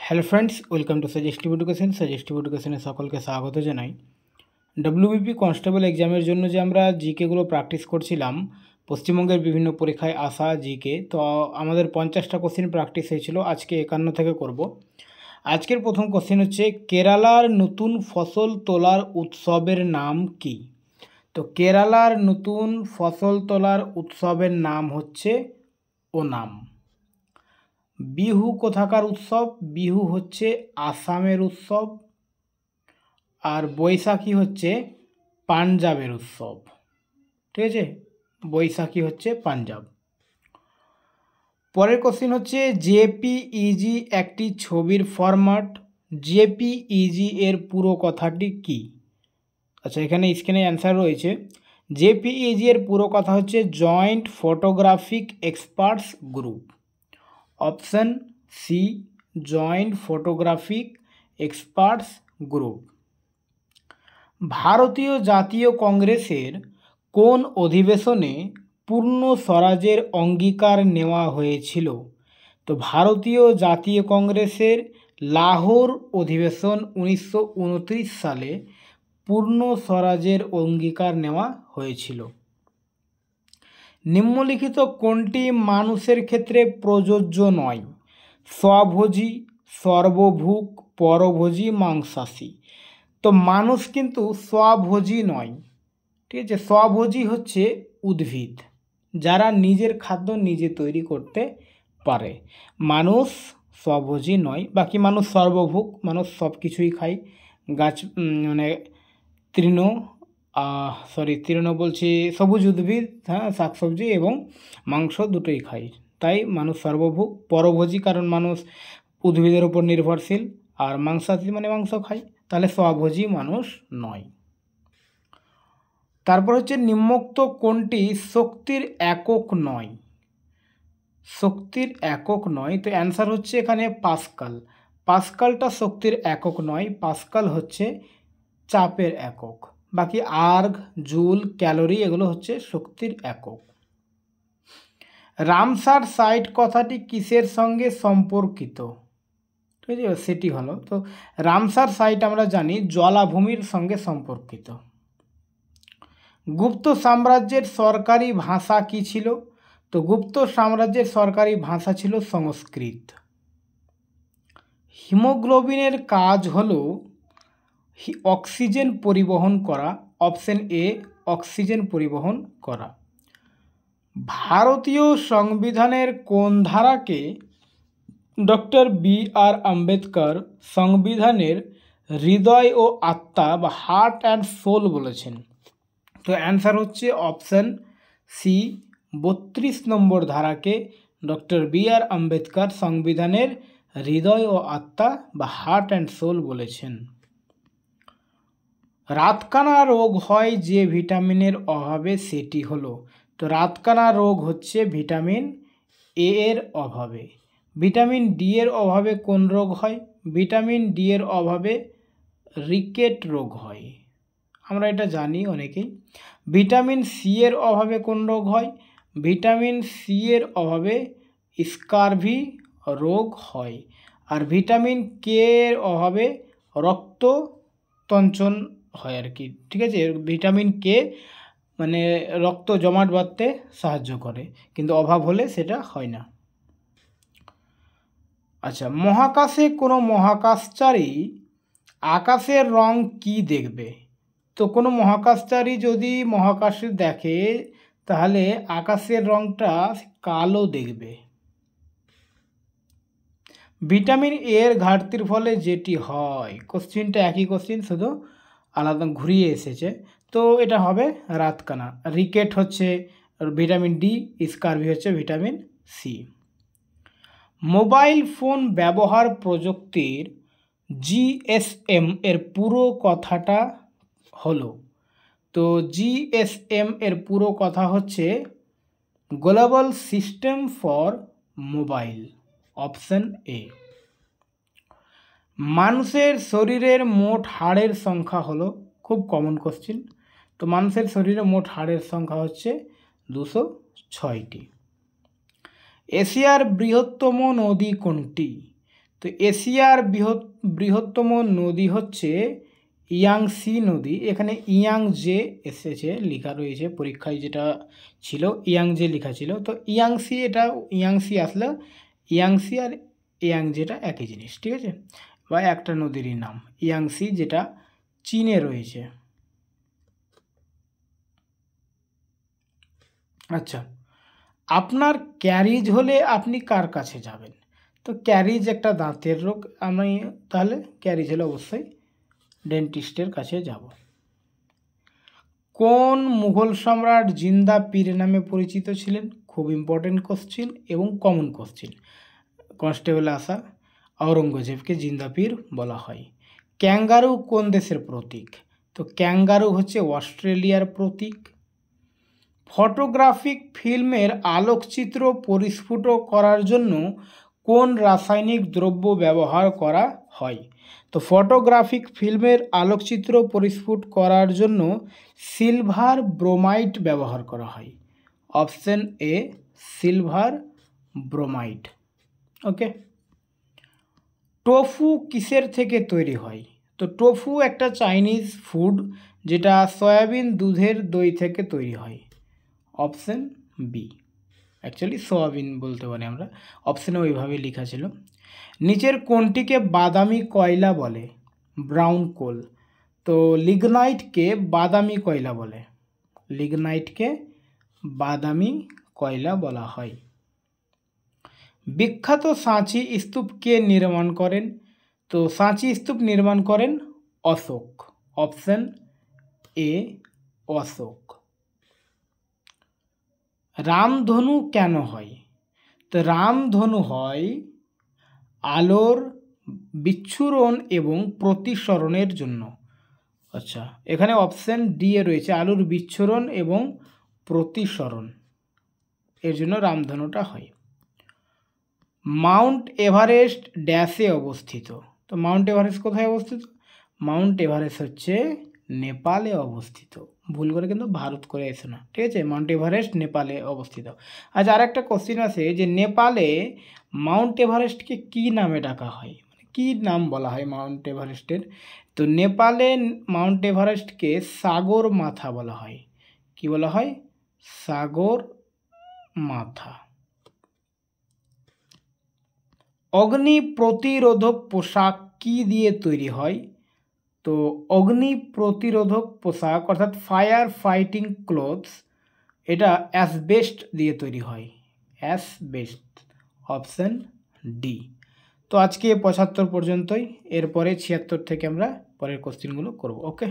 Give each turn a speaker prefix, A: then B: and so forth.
A: Hello friends, welcome to suggestive education. Suggestive এডুকেশনে সকলকে স্বাগত জানাই। ডব্লিউবিপি কনস্টেবল এক্সামের জন্য যে আমরা জিকেগুলো প্র্যাকটিস করছিলাম, পশ্চিমবঙ্গের বিভিন্ন পরীক্ষায় আসা জিকে, তো আমাদের 50টা কোশ্চেন প্র্যাকটিস হয়েছিল। আজকে 51 থেকে করব। আজকের প্রথম কোশ্চেন হচ্ছে, কেরালার নতুন ফসল তোলার উৎসবের নাম কি? তো কেরালার নতুন ফসল তোলার উৎসবের নাম হচ্ছে ওনাম। বিহু কোথাকার উৎসব? বিহু হচ্ছে আসামের উৎসব, আর বৈশাখী হচ্ছে পাঞ্জাবের উৎসব। ঠিক আছে, বৈশাখী হচ্ছে পাঞ্জাব। পরের কোশ্চেন হচ্ছে, জেপিইজি একটি ছবির ফরম্যাট। জেপিইজি এর পুরো কথাটি কি? আচ্ছা, এখানে স্ক্রিনে অ্যান্সার রয়েছে। জেপিইজি এর পুরো কথা হচ্ছে joint photographic experts group. Option C, joint photographic experts group. ভারতীয় জাতীয় কংগ্রেসের কোন অধিবেশনে পূর্ণ স্বরাজের অঙ্গীকার নেওয়া হয়েছিল? তো ভারতীয় জাতীয় কংগ্রেসের লাহোর অধিবেশন 1929 সালে পূর্ণ স্বরাজের অঙ্গীকার নেওয়া হয়েছিল। নিম্নলিখিত কোনটি মানুষের ক্ষেত্রে প্রযোজ্য নয়? স্বভোজী, সর্বভুক, পরভোজী, মাংসাশী। তো মানুষ কিন্তু স্বভোজী নয়। ঠিক আছে, স্বভোজী হচ্ছে উদ্ভিদ, যারা নিজের খাদ্য নিজে তৈরি করতে পারে। মানুষ স্বভোজী নয়। বাকি মানুষ সর্বভুক, মানুষ সব কিছুই খায়। গাছ মানে সবুজ উদ্ভিদ, হ্যাঁ, শাকসবজি এবং মাংস দুটোই খায়। তাই মানুষ সর্বভুক। পরভোজী কারণ মানুষ উদ্ভিদের উপর নির্ভরশীল, আর মাংসাশী মানে মাংস খায়, তাহলে স্বভোজী মানুষ নয়। তারপর হচ্ছে, নিম্নোক্ত কোনটি শক্তির একক নয়? শক্তির একক নয়, তো অ্যান্সার হচ্ছে এখানে পাস্কাল। পাস্কালটা শক্তির একক নয়, পাস্কাল হচ্ছে চাপের একক। বাকি আর্গ, জুল, ক্যালোরি এগুলো হচ্ছে শক্তির একক। রামসার সাইট কথাটি কিসের সঙ্গে সম্পর্কিত? ঠিক আছে, সেটি হলো, তো রামসার সাইট আমরা জানি জলাভূমির সঙ্গে সম্পর্কিত। গুপ্ত সাম্রাজ্যের সরকারি ভাষা কি ছিল? তো গুপ্ত সাম্রাজ্যের সরকারি ভাষা ছিল সংস্কৃত। হিমোগ্লোবিনের কাজ হলো অক্সিজেন পরিবহন করা। অপশন এ, অক্সিজেন পরিবহন করা। ভারতীয় সংবিধানের কোন ধারাকে ডক্টর বি.আর. আম্বেদকর সংবিধানের হৃদয় ও আত্মা বা হার্ট অ্যান্ড সোল বলেছেন? তো অ্যান্সার হচ্ছে অপশন সি, 32 নম্বর ধারাকে ডক্টর বি.আর. আম্বেদকর সংবিধানের হৃদয় ও আত্মা বা হার্ট অ্যান্ড সোল বলেছেন। রাতকানা রোগ হয় যে ভিটামিনের অভাবে, সেটি হলো? তো রাতকানা রোগ হচ্ছে ভিটামিন এ এর অভাবে। ভিটামিন ডি এর অভাবে কোন রোগ হয়? ভিটামিন ডি এর অভাবে রিকেট রোগ হয়, আমরা এটা জানি অনেকেই। ভিটামিন সি এর অভাবে কোন রোগ হয়? ভিটামিন সি এর অভাবে স্কারভি রোগ হয়। আর ভিটামিন কে এর অভাবে রক্ততঞ্চন হয় আর কি। ঠিক আছে, ভিটামিন কে মানে রক্ত জমাট বাঁধতে সাহায্য করে, কিন্তু অভাব হলে সেটা হয় না। আচ্ছা, মহাকাশে কোনো মহাকাশচারী আকাশের রং কি দেখবে? তো কোনো মহাকাশচারী যদি মহাকাশে দেখে, তাহলে আকাশের রংটা কালো দেখবে। ভিটামিন এ এর ঘাটতির ফলে যেটি হয়, কোশ্চিনটা একই কোশ্চিন, শুধু আলাদা ঘুরিয়ে এসেছে। তো এটা হবে রাতকানা। রিকেট হচ্ছে ভিটামিন ডি, স্কারভি হচ্ছে ভিটামিন সি। মোবাইল ফোন ব্যবহার প্রযুক্তির জিএসএম এর পুরো কথাটা হলো? তো জিএসএম এর পুরো কথা হচ্ছে global system for mobile. Option A. মানুষের শরীরের মোট হাড়ের সংখ্যা হলো? খুব কমন কোশ্চিন। তো মানুষের শরীরে মোট হাড়ের সংখ্যা হচ্ছে 206টি। এশিয়ার বৃহত্তম নদী কোনটি? তো এশিয়ার বৃহত্তম নদী হচ্ছে ইয়াংসি নদী। এখানে ইয়াংজে এসেছে, লেখা রয়েছে পরীক্ষায় যেটা ছিল ইয়াংজে লেখা ছিল। তো ইয়াংসি, এটা ইয়াংসি আসলে ইয়াংসি আর ইয়াংজেটা একই জিনিস, ঠিক আছে, বা একটা নদীরই নাম ইয়াংসি, যেটা চীনে রয়েছে। আচ্ছা, আপনার ক্যারিজ হলে আপনি কার কাছে যাবেন? তো ক্যারিজ একটা দাঁতের রোগ, আমি তাহলে ক্যারিজ হলে অবশ্যই ডেন্টিস্টের কাছে যাব। কোন মুঘল সম্রাট জিন্দা পীর নামে পরিচিত ছিলেন? খুব ইম্পর্টেন্ট কোশ্চিন এবং কমন কোশ্চিন, কনস্টেবলে আসা। আওরঙ্গজেবকে জিন্দা পীর বলা হয়। ক্যাঙ্গারু কোন দেশের প্রতীক? তো ক্যাঙ্গারু হচ্ছে অস্ট্রেলিয়ার প্রতীক। ফটোগ্রাফিক ফিল্মের আলোকচিত্র পরিস্ফুট করার জন্য কোন রাসায়নিক দ্রব্য ব্যবহার করা হয়? তো ফটোগ্রাফিক ফিল্মের আলোকচিত্র পরিস্ফুট করার জন্য সিলভার ব্রোমাইড ব্যবহার করা হয়। Option A silver bromide. Okay. Tofu কিসের থেকে তৈরি হয়? তো টোফু একটা চাইনিজ ফুড, যেটা সয়াবিন দুধের দই থেকে তৈরি হয়। অপশন বি, অ্যাকচুয়ালি সোয়াবিন বলতে পারি আমরা, অপশানে ওইভাবে লেখা ছিল। নিচের কোনটিকে বাদামি কয়লা বলে? ব্রাউন কোল। তো লিগনাইটকে বাদামি কয়লা বলে, লিগনাইটকে বাদামি কয়লা বলা হয়। বিখ্যাত সাঁচি স্তূপ কে নির্মাণ করেন? তো সাঁচি স্তূপ নির্মাণ করেন অশোক। Option A Ashok. রামধনু কেন হয়? তো রামধনু হয় আলোর বিচ্ছুরণ এবং প্রতিসরণের জন্য। আচ্ছা, এখানে অপশন ডি এ রয়েছে আলোর বিচ্ছুরণ এবং প্রতিসরণ, এর জন্য রামধনুটা হয়। মাউন্ট এভারেস্ট ড্যাশে অবস্থিত? তো মাউন্ট এভারেস্ট কোথায় অবস্থিত? মাউন্ট এভারেস্ট হচ্ছে নেপালে অবস্থিত। ভুল করে কিন্তু ভারত করে এসো না, ঠিক আছে। মাউন্ট এভারেস্ট নেপালে অবস্থিত। আচ্ছা, আর একটা কোশ্চিন আছে যে নেপালে মাউন্ট এভারেস্টকে কী নামে ডাকা হয়, মানে কী নাম বলা হয় মাউন্ট এভারেস্টের? তো নেপালে মাউন্ট এভারেস্টকে সাগর মাথা বলা হয়। কি বলা হয়? সাগর মাথা। অগ্নি প্রতিরোধক পোশাক কি দিয়ে তৈরি হয়? তো অগ্নি প্রতিরোধক পোশাক অর্থাৎ ফায়ার ফাইটিং ক্লোথস, এটা অ্যাসবেস্ট দিয়ে তৈরি হয়। অ্যাসবেস্ট, অপশন ডি। তো আজকে 75 পর্যন্তই, এরপরে 76 থেকে আমরা পরের কোশ্চেনগুলো করব। ওকে।